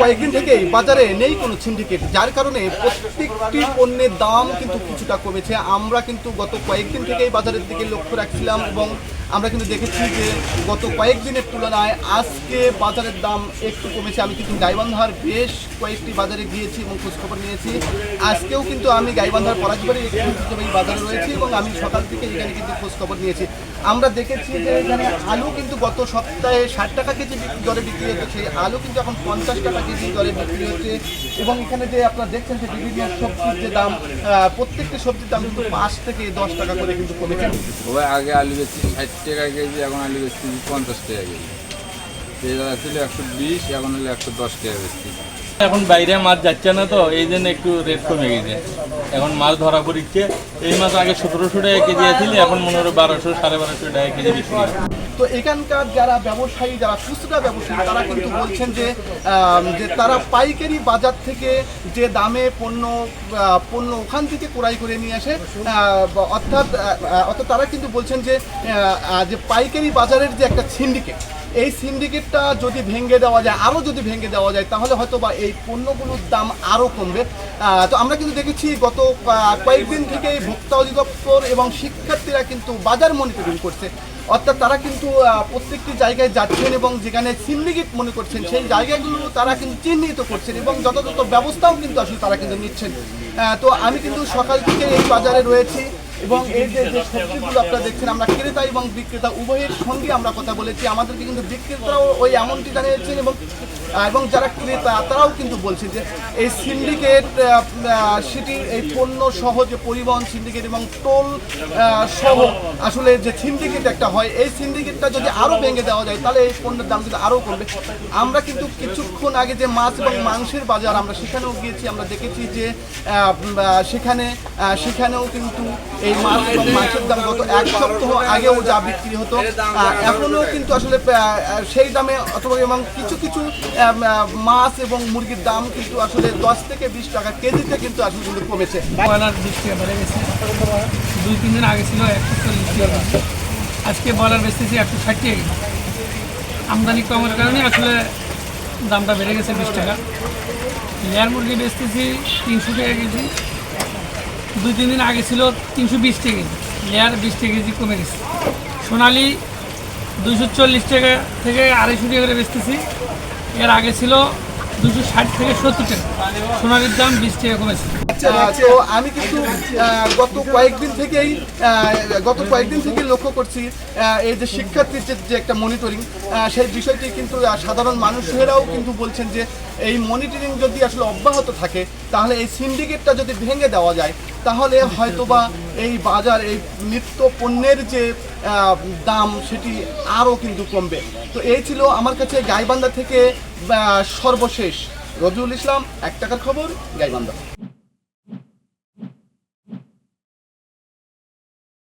কয়েকদিন থেকেই বাজারে নেই কোনো সিন্ডিকেট, যার কারণে প্রত্যেকটি পণ্যের দাম কিন্তু কিছুটা কমেছে। আমরা কিন্তু গত কয়েকদিন থেকেই বাজারের দিকে লক্ষ্য রাখছিলাম এবং আমরা কিন্তু দেখেছি যে গত কয়েকদিনের তুলনায় আজকে বাজারের দাম একটু কমেছে। আমি কিন্তু গাইবান্ধার বেশ কয়েকটি বাজারে গিয়েছি এবং খোঁজখবর নিয়েছি। আজকেও কিন্তু আমি গাইবান্ধার পলাশবাড়ির একটি বাজারে রয়েছি এবং আমি সকাল থেকে এখানে কিন্তু খোঁজখবর নিয়েছি। আমরা দেখেছি যে এখানে আলু কিন্তু গত সপ্তাহে 60 টাকা কেজি দরে বিক্রি হতো, সেই আলু কিন্তু এখন 50 টাকা কেজি দরে বিক্রি হচ্ছে। এবং এখানে যে আপনারা দেখছেন যে বিভিন্ন সবজির যে দাম, প্রত্যেকটি সবজির দাম কিন্তু 5 থেকে 10 টাকা করে কিন্তু কমেছে। আগে আলু বেচছি 60 টাকা কেজি, এখন আলু বেচছি 50 টাকা কেজি। পেঁয়াজ ছিল 120, এখন হলো 110 টাকা বেচছি। এখন বাইরে মাছ যাচ্ছে না, তো এই জন্য একটু রেট কমে গেছে। এখন মাছ ধরা পড়ছে। এই মাছ আগে 1700 টাকা কেজি আছিল, এখন মনে হয় 1200 1250 টাকা কেজি বিক্রি হয়। তো এখানকার যারা ব্যবসায়ী, যারা খুচরা ব্যবসায়ী, তারা কিন্তু বলছেন যে তারা পাইকারি বাজার থেকে যে দামে পণ্য ওখান থেকে ক্রয় করে নিয়ে আসে, অর্থাৎ তারা কিন্তু বলছেন যে পাইকারি বাজারের যে একটা সিন্ডিকেট, এই সিন্ডিকেটটা যদি ভেঙে দেওয়া যায়, আরও যদি ভেঙে দেওয়া যায়, তাহলে হয়তো বা এই পণ্যগুলোর দাম আরও কমবে। তো আমরা কিন্তু দেখেছি গত কয়েকদিন থেকেই ভোক্তা অধিদপ্তর এবং শিক্ষার্থীরা কিন্তু বাজার মনিটরিং করছে, অর্থাৎ তারা কিন্তু প্রত্যেকটি জায়গায় যাচ্ছেন এবং যেখানে সিন্ডিকেট মনে করছেন সেই জায়গাগুলো তারা কিন্তু চিহ্নিত করছেন এবং যথাযথ ব্যবস্থাও কিন্তু আসলে তারা কিন্তু নিচ্ছেন। তো আমি কিন্তু সকাল থেকে এই বাজারে রয়েছি এবং এই যে সবজিগুলো আপনারা দেখছেন, আমরা ক্রেতা এবং বিক্রেতা উভয়ের সঙ্গে আমরা কথা বলেছি। আমাদেরকে কিন্তু বিক্রেতারাও ওই এমনটি জানিয়েছেন এবং যারা ক্রেতা তারাও কিন্তু বলছেন যে এই সিন্ডিকেট সেটি এই পণ্য সহ যে পরিবহন সিন্ডিকেট এবং টোল সহ আসলে যে সিন্ডিকেট একটা হয়, এই সিন্ডিকেটটা যদি আরও ভেঙে দেওয়া যায় তাহলে এই পণ্যের দাম কিন্তু আরও কমবে। আমরা কিন্তু কিছুক্ষণ আগে যে মাছ এবং মাংসের বাজার, আমরা সেখানেও গিয়েছি, আমরা দেখেছি যে সেখানেও কিন্তু এই মাছ এবং মাংসের দাম গত এক সপ্তাহ আগেও যা বিক্রি হতো এখনও কিন্তু আসলে সেই দামে, অথবা এবং কিছু কিছু মাছ এবং মুরগির দাম কিন্তু আসলে 10 থেকে 20 টাকা কেজিতে কিন্তু আসলে কিন্তু কমেছে। ব্রয়লার 20 টাকা বেড়ে গেছে। 2-3 দিন আগে ছিল 140 টাকা, আজকে ব্রয়লার বেচতেছি 160 টাকা। আমদানি কমের কারণে আসলে দামটা বেড়ে গেছে 20 টাকা। লেয়ার মুরগি বেচতেছি 300 টাকা কেজি, 2-3 দিন আগে ছিল 320 টাকা কেজি। লেয়ার 20 টাকা কেজি কমে গেছে। সোনালি 240 টাকা থেকে 250 টাকা করে বেচতেছি, এর আগে ছিল 260 থেকে 70 টাকা। সোনালির দাম 20 টাকা কমেছে। তো আমি কিন্তু গত কয়েকদিন থেকেই লক্ষ্য করছি এই যে শিক্ষার্থীর যে একটা মনিটরিং, সেই বিষয়টি কিন্তু সাধারণ মানুষেরাও কিন্তু বলছেন যে এই মনিটরিং যদি আসলে অব্যাহত থাকে, তাহলে এই সিন্ডিকেটটা যদি ভেঙে দেওয়া যায়, তাহলে হয়তোবা এই বাজার, এই নিত্য পণ্যের যে দাম সেটি আরও কিন্তু কমবে। তো এই ছিল আমার কাছে গাইবান্ধা থেকে সর্বশেষ। রবিউল ইসলাম, 1 টাকার খবর, গাইবান্ধা।